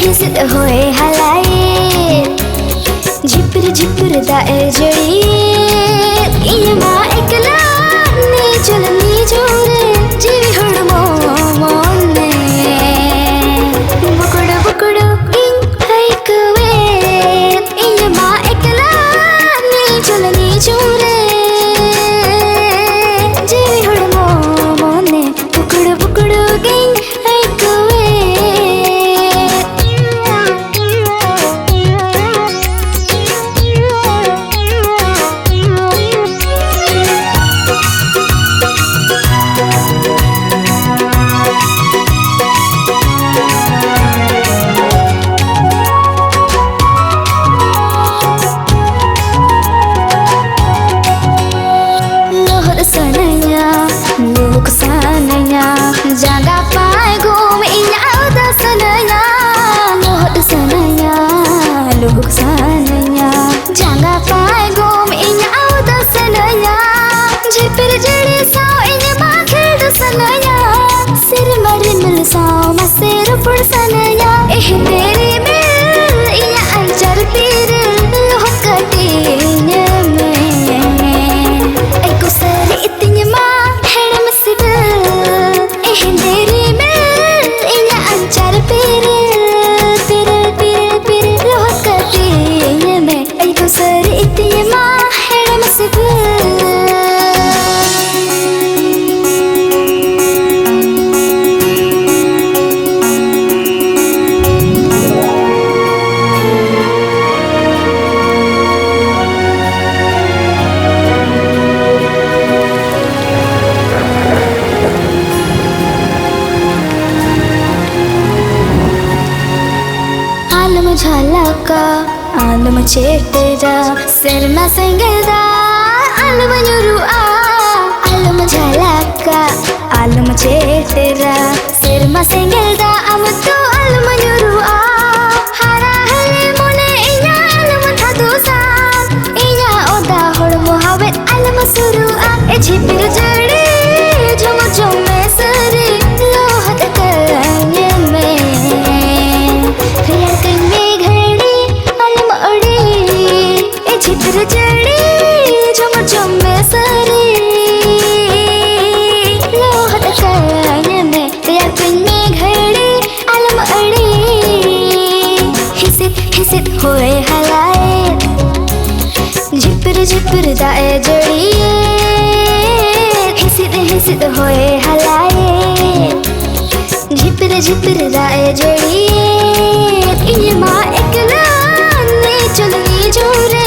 हिसद होए हलाए zipper zipper दाए जड़ी इमा एकला नी चलनी जोरे जीवी हड़मो मोने बुकड़ बुकड़ इंग हाइकवे इमा एकला नी चलनी जोरे जीवी हड़मो मोने बुकड़ बुकड़ इंग jaga pai gum inya uda sanaya lohot sanaya luhuk sanaya jaga pai gum inya uda sanaya jipir jड़ी sao inya ma kheld sanaya sir mar mil sao ma sir pur sanaya eh tere mil inya anjar pir lohot katinya me eko sari itinya ma hedam sib Alam झलका Alam चेटेरा सिरमा संगदा Alam नुरुआ Alam झलका Alam चेटेरा सिरमा संगदा am तो आलम नुरुआ हरा हले मोने इना आलम थादुसा इना ओदा हड़मो हवे आलम सुरुआ ए झिपिर जड़ी झम झमे सरे लोहत करने में झिपर जड़ी झम झमे सरे लोहत करने में तेरे पिन में घड़ी आलम अड़ी हिसित होए हलाए झिपर झिपर दाए जड़ी हिसित होए हलाए झिपर झिपर दाए जड़ी इनमा एकला ने चलनी जोरे